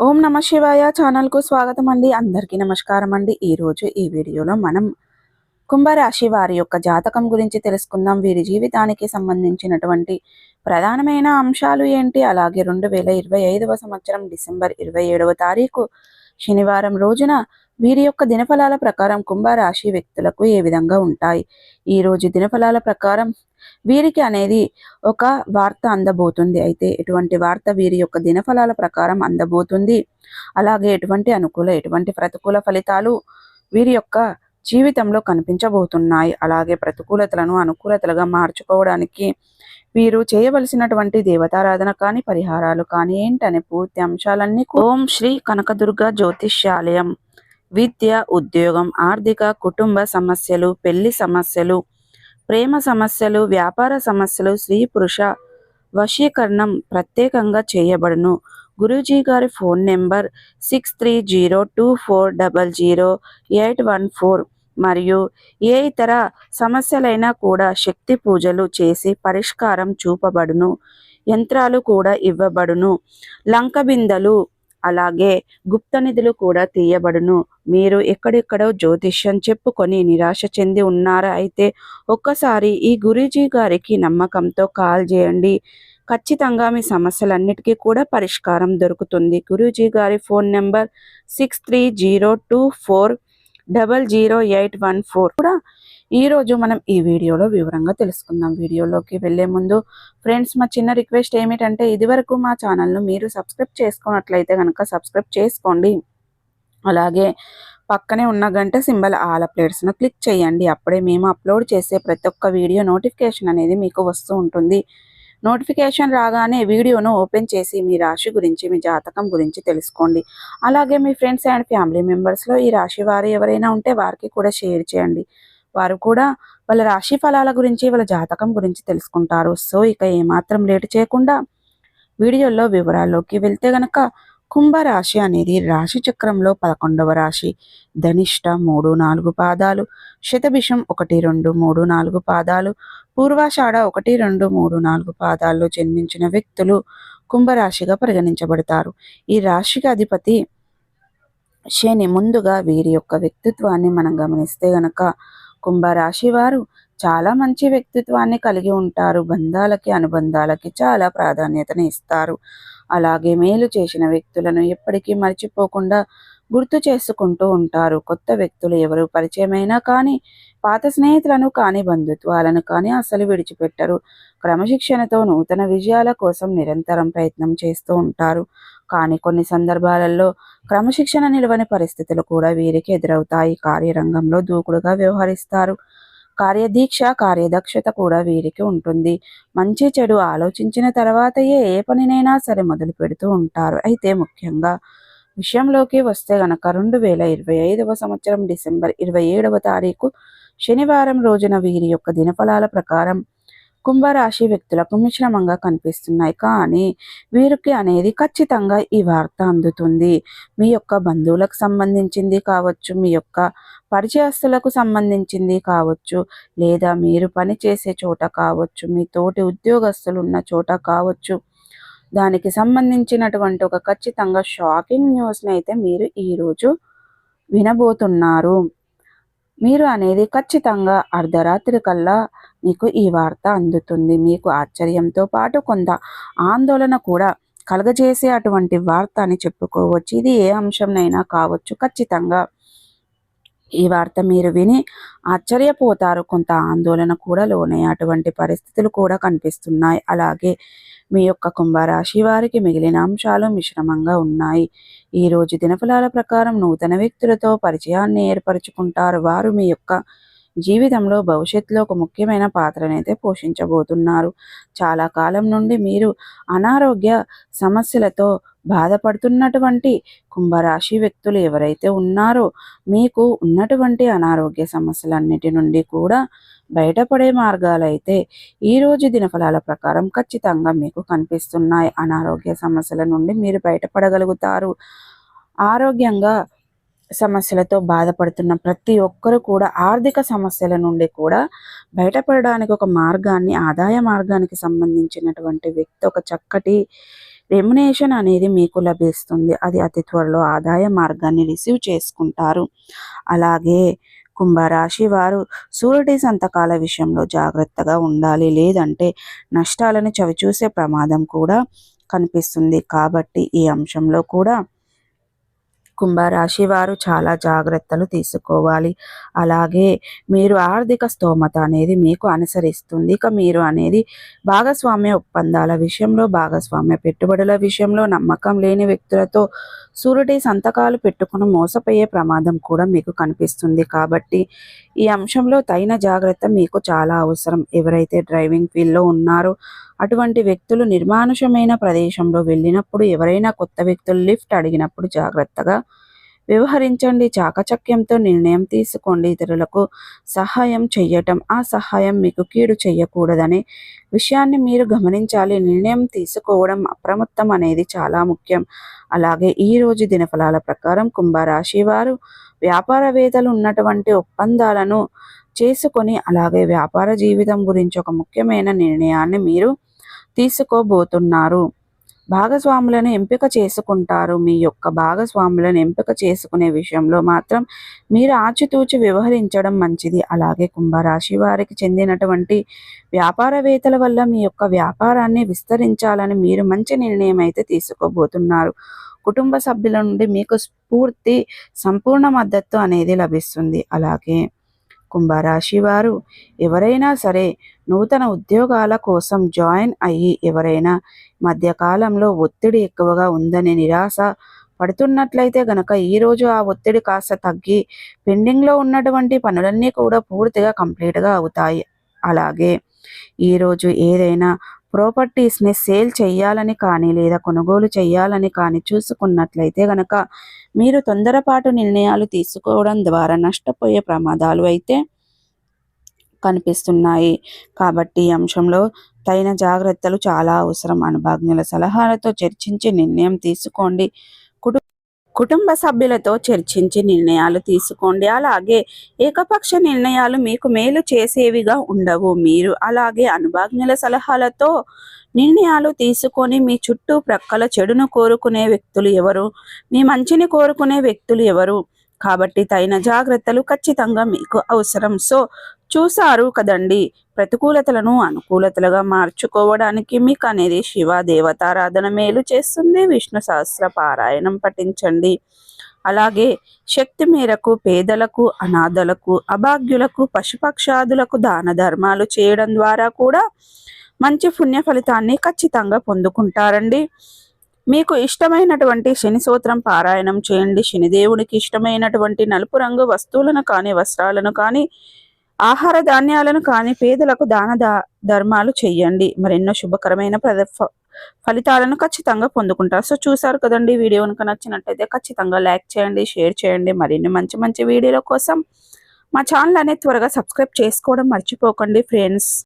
ఓం నమ శివాయ ఛానల్కు స్వాగతం అండి. అందరికీ నమస్కారం అండి. ఈరోజు ఈ వీడియోలో మనం కుంభరాశి వారి యొక్క జాతకం గురించి తెలుసుకుందాం. వీరి జీవితానికి సంబంధించినటువంటి ప్రధానమైన అంశాలు ఏంటి, అలాగే 2025వ సంవత్సరం డిసెంబర్ 27వ తారీఖు శనివారం రోజున వీరి యొక్క దినఫలాల ప్రకారం కుంభరాశి వ్యక్తులకు ఏ విధంగా ఉంటాయి. ఈరోజు దినఫలాల ప్రకారం వీరికి అనేది ఒక వార్త అందబోతుంది. అయితే ఎటువంటి వార్త వీరి యొక్క దినఫలాల ప్రకారం అందబోతుంది, అలాగే ఎటువంటి అనుకూల ఎటువంటి ప్రతికూల ఫలితాలు వీరి యొక్క జీవితంలో కనిపించబోతున్నాయి, అలాగే ప్రతికూలతలను అనుకూలతలుగా మార్చుకోవడానికి వీరు చేయవలసినటువంటి దేవతారాధన కానీ పరిహారాలు కానీ ఏంటనే పూర్తి అంశాలన్నీ ఓం శ్రీ కనకదుర్గ జ్యోతిష్యాలయం విద్య, ఉద్యోగం, ఆర్థిక, కుటుంబ సమస్యలు, పెళ్లి సమస్యలు, ప్రేమ సమస్యలు, వ్యాపార సమస్యలు, స్త్రీ పురుష వశీకరణం ప్రత్యేకంగా చేయబడును. గురూజీ గారి ఫోన్ నెంబర్ 6302400814 మరియు ఏ ఇతర సమస్యలైనా కూడా శక్తి పూజలు చేసి పరిష్కారం చూపబడును. యంత్రాలు కూడా ఇవ్వబడును. లంక బిందెలు అలాగే గుప్త నిధులు కూడా తీయబడును. మీరు ఎక్కడెక్కడో జ్యోతిష్యం చెప్పుకొని నిరాశ చెంది ఉన్నారా? అయితే ఒక్కసారి ఈ గురూజీ గారికి నమ్మకంతో కాల్ చేయండి. ఖచ్చితంగా మీ సమస్యలన్నిటికీ కూడా పరిష్కారం దొరుకుతుంది. గురూజీ గారి ఫోన్ నెంబర్ 6302400814 కూడా ఈరోజు మనం ఈ వీడియోలో వివరంగా తెలుసుకుందాం. వీడియోలోకి వెళ్ళే ముందు ఫ్రెండ్స్, మా చిన్న రిక్వెస్ట్ ఏమిటంటే ఇదివరకు మా ఛానల్ను మీరు సబ్స్క్రైబ్ చేసుకున్నట్లయితే కనుక సబ్స్క్రైబ్ చేసుకోండి. అలాగే పక్కనే ఉన్న గంట సింబల్ ఆల్ అప్డేట్స్ను క్లిక్ చేయండి. అప్పుడే మేము అప్లోడ్ చేసే ప్రతి ఒక్క వీడియో నోటిఫికేషన్ అనేది మీకు వస్తూ ఉంటుంది. నోటిఫికేషన్ రాగానే వీడియోను ఓపెన్ చేసి మీ రాశి గురించి, మీ జాతకం గురించి తెలుసుకోండి. అలాగే మీ ఫ్రెండ్స్ అండ్ ఫ్యామిలీ మెంబర్స్లో ఈ రాశి వారు ఎవరైనా ఉంటే వారికి కూడా షేర్ చేయండి. వారు కూడా వాళ్ళ రాశి ఫలాల గురించి, వాళ్ళ జాతకం గురించి తెలుసుకుంటారు. సో ఇక ఏమాత్రం లేట్ చేయకుండా వీడియోలో వివరాల్లోకి వెళ్తే గనక కుంభరాశి అనేది రాశి చక్రంలో 11వ రాశి. ధనిష్ట 3-4 పాదాలు, శతభిషం 1-2-3-4 పాదాలు, పూర్వాషాఢ 1-2-3-4 పాదాల్లో జన్మించిన వ్యక్తులు కుంభరాశిగా పరిగణించబడతారు. ఈ రాశికి అధిపతి శని. ముందుగా వీరి యొక్క వ్యక్తిత్వాన్ని మనం గమనిస్తే గనక కుంభరాశి వారు చాలా మంచి వ్యక్తిత్వాన్ని కలిగి ఉంటారు. బంధాలకి, అనుబంధాలకి చాలా ప్రాధాన్యతని ఇస్తారు. అలాగే మేలు చేసిన వ్యక్తులను ఎప్పటికీ మర్చిపోకుండా గుర్తు చేసుకుంటూ ఉంటారు. కొత్త వ్యక్తులు ఎవరు పరిచయమైనా కానీ, పాత స్నేహితులను కానీ, బంధుత్వాలను కానీ అసలు విడిచిపెట్టరు. క్రమశిక్షణతో నూతన విజయాల కోసం నిరంతరం ప్రయత్నం చేస్తూ ఉంటారు. కానీ కొన్ని సందర్భాలలో క్రమశిక్షణ నిలవని పరిస్థితులు కూడా వీరికి ఎదురవుతాయి. కార్యరంగంలో దూకుడుగా వ్యవహరిస్తారు. కార్యదీక్ష, కార్యదక్షత కూడా వీరికి ఉంటుంది. మంచి చెడు ఆలోచించిన తర్వాతయే ఏ పనినైనా సరే మొదలు పెడుతూ ఉంటారు. అయితే ముఖ్యంగా విషయంలోకి వస్తే గనక 2025వ సంవత్సరం డిసెంబర్ 27వ తారీఖు శనివారం రోజున వీరి యొక్క దినఫలాల ప్రకారం కుంభరాశి వ్యక్తులకు మిశ్రమంగా కనిపిస్తున్నాయి. కానీ వీరికి అనేది ఖచ్చితంగా ఈ వార్త అందుతుంది. మీ యొక్క బంధువులకు సంబంధించింది కావచ్చు, మీ యొక్క పరిచయస్తులకు సంబంధించింది కావచ్చు, లేదా మీరు పని చేసే చోట కావచ్చు, మీ తోటి ఉద్యోగస్తులు ఉన్న చోట కావచ్చు, దానికి సంబంధించినటువంటి ఒక ఖచ్చితంగా షాకింగ్ న్యూస్ని అయితే మీరు ఈరోజు వినబోతున్నారు. మీరు అనేది ఖచ్చితంగా అర్ధరాత్రి కల్లా మీకు ఈ వార్త అందుతుంది. మీకు ఆశ్చర్యంతో పాటు కొంత ఆందోళన కూడా కలగజేసే అటువంటి వార్త అని చెప్పుకోవచ్చు. ఇది ఏ అంశంనైనా కావచ్చు. ఖచ్చితంగా ఈ వార్త మీరు విని ఆశ్చర్యపోతారు. కొంత ఆందోళన కూడా లోనే అటువంటి పరిస్థితులు కూడా కనిపిస్తున్నాయి. అలాగే మీ యొక్క కుంభరాశి వారికి మిగిలిన అంశాలు మిశ్రమంగా ఉన్నాయి. ఈరోజు దినఫలాల ప్రకారం నూతన వ్యక్తులతో పరిచయాన్ని ఏర్పరచుకుంటారు. వారు మీ యొక్క జీవితంలో భవిష్యత్తులో ఒక ముఖ్యమైన పాత్రనైతే పోషించబోతున్నారు. చాలా కాలం నుండి మీరు అనారోగ్య సమస్యలతో బాధపడుతున్నటువంటి కుంభరాశి వ్యక్తులు ఎవరైతే ఉన్నారో మీకు ఉన్నటువంటి అనారోగ్య సమస్యలన్నిటి నుండి కూడా బయటపడే మార్గాలైతే ఈరోజు దినఫలాల ప్రకారం ఖచ్చితంగా మీకు కనిపిస్తున్నాయి. అనారోగ్య సమస్యల నుండి మీరు బయటపడగలుగుతారు. ఆరోగ్యంగా సమస్యలతో బాధపడుతున్న ప్రతి ఒక్కరు కూడా ఆర్థిక సమస్యల నుండి కూడా బయటపడడానికి ఒక మార్గాన్ని, ఆదాయ మార్గానికి సంబంధించినటువంటి వ్యక్తి ఒక చక్కటి రెమ్యునేషన్ అనేది మీకు లభిస్తుంది. అది అతి త్వరలో ఆదాయ మార్గాన్ని రిసీవ్ చేసుకుంటారు. అలాగే కుంభరాశి వారు షూరిటీ సంతకాల విషయంలో జాగ్రత్తగా ఉండాలి. లేదంటే నష్టాలను చవిచూసే ప్రమాదం కూడా కనిపిస్తుంది. కాబట్టి ఈ అంశంలో కూడా కుంభరాశి వారు చాలా జాగ్రత్తలు తీసుకోవాలి. అలాగే మీరు ఆర్థిక స్తోమత అనేది మీకు అనుసరిస్తుంది. ఇక మీరు అనేది భాగస్వామ్య ఒప్పందాల విషయంలో, భాగస్వామ్య పెట్టుబడుల విషయంలో నమ్మకం లేని వ్యక్తులతో షూరిటీ సంతకాలు పెట్టుకుని మోసపోయే ప్రమాదం కూడా మీకు కనిపిస్తుంది. కాబట్టి ఈ అంశంలో తగిన జాగ్రత్త మీకు చాలా అవసరం. ఎవరైతే డ్రైవింగ్ ఫీల్డ్లో ఉన్నారో అటువంటి వ్యక్తులు నిర్మానుషమైన ప్రదేశంలో వెళ్ళినప్పుడు, ఎవరైనా కొత్త వ్యక్తులు లిఫ్ట్ అడిగినప్పుడు జాగ్రత్తగా వ్యవహరించండి. చాకచక్యంతో నిర్ణయం తీసుకోండి. ఇతరులకు సహాయం చెయ్యటం, ఆ సహాయం మీకు కీడు చెయ్యకూడదనే విషయాన్ని మీరు గమనించాలి. నిర్ణయం తీసుకోవడం అప్రమత్తం అనేది చాలా ముఖ్యం. అలాగే ఈరోజు దినఫలాల ప్రకారం కుంభరాశి వారు వ్యాపారవేత్తలు ఉన్నటువంటి ఒప్పందాలను చేసుకొని, అలాగే వ్యాపార జీవితం గురించి ఒక ముఖ్యమైన నిర్ణయాన్ని మీరు తీసుకోబోతున్నారు. భాగస్వాములను ఎంపిక చేసుకుంటారు. మీ యొక్క భాగస్వాములను ఎంపిక చేసుకునే విషయంలో మాత్రం మీరు ఆచితూచి వ్యవహరించడం మంచిది. అలాగే కుంభరాశి వారికి చెందినటువంటి వ్యాపారవేత్తల వల్ల మీ యొక్క వ్యాపారాన్ని విస్తరించాలని మీరు మంచి నిర్ణయం అయితే తీసుకోబోతున్నారు. కుటుంబ సభ్యుల నుండి మీకు సంపూర్ణ మద్దతు అనేది లభిస్తుంది. అలాగే కుంభరాశి వారు ఎవరైనా సరే నూతన ఉద్యోగాల కోసం జాయిన్ అయ్యి ఎవరైనా మధ్యకాలంలో ఒత్తిడి ఎక్కువగా ఉందని నిరాశ పడుతున్నట్లయితే గనక ఈరోజు ఆ ఒత్తిడి కాస్త తగ్గి పెండింగ్లో ఉన్నటువంటి పనులన్నీ కూడా పూర్తిగా కంప్లీట్గా అవుతాయి. అలాగే ఈరోజు ఏదైనా ప్రాపర్టీస్ని సేల్ చేయాలని కానీ లేదా కొనుగోలు చేయాలని కానీ చూసుకున్నట్లయితే గనక మీరు తొందరపాటు నిర్ణయాలు తీసుకోవడం ద్వారా నష్టపోయే ప్రమాదాలు అయితే కనిపిస్తున్నాయి. కాబట్టి ఈ అంశంలో తగిన జాగ్రత్తలు చాలా అవసరం. అనుభవజ్ఞుల సలహాలతో చర్చించి నిర్ణయం తీసుకోండి. కుటుంబ సభ్యులతో చర్చించి నిర్ణయాలు తీసుకోండి. అలాగే ఏకపక్ష నిర్ణయాలు మీకు మేలు చేసేవిగా ఉండవు. మీరు అలాగే అనుభవజ్ఞుల సలహాలతో నిర్ణయాలు తీసుకొని మీ చుట్టూ ప్రక్కల చెడును కోరుకునే వ్యక్తులు ఎవరు, మీ మంచిని కోరుకునే వ్యక్తులు ఎవరు? కాబట్టి తగిన జాగ్రత్తలు ఖచ్చితంగా మీకు అవసరం. సో చూసారు కదండి, ప్రతికూలతలను అనుకూలతలుగా మార్చుకోవడానికి మీకు అనేది శివ దేవతారాధన మేలు చేస్తుంది. విష్ణు సహస్ర పారాయణం పఠించండి. అలాగే శక్తి మేరకు పేదలకు, అనాథలకు, అభాగ్యులకు, పశుపక్షాదులకు దాన ధర్మాలు చేయడం ద్వారా కూడా మంచి పుణ్య ఫలితాన్ని ఖచ్చితంగా పొందుకుంటారండి. మీకు ఇష్టమైనటువంటి శని స్తోత్రం పారాయణం చేయండి. శనిదేవునికి ఇష్టమైనటువంటి నలుపు రంగు వస్తువులను కానీ, వస్త్రాలను కానీ, ఆహార ధాన్యాలను కానీ పేదలకు దాన ధర్మాలు చేయండి. మరెన్నో శుభకరమైన ఫలితాలను ఖచ్చితంగా పొందుకుంటారు. సో చూసారు కదండి, వీడియో కనుక నచ్చినట్టయితే ఖచ్చితంగా లైక్ చేయండి, షేర్ చేయండి. మరిన్ని మంచి మంచి వీడియోల కోసం మా ఛానల్ అనేది త్వరగా సబ్స్క్రైబ్ చేసుకోవడం మర్చిపోకండి ఫ్రెండ్స్.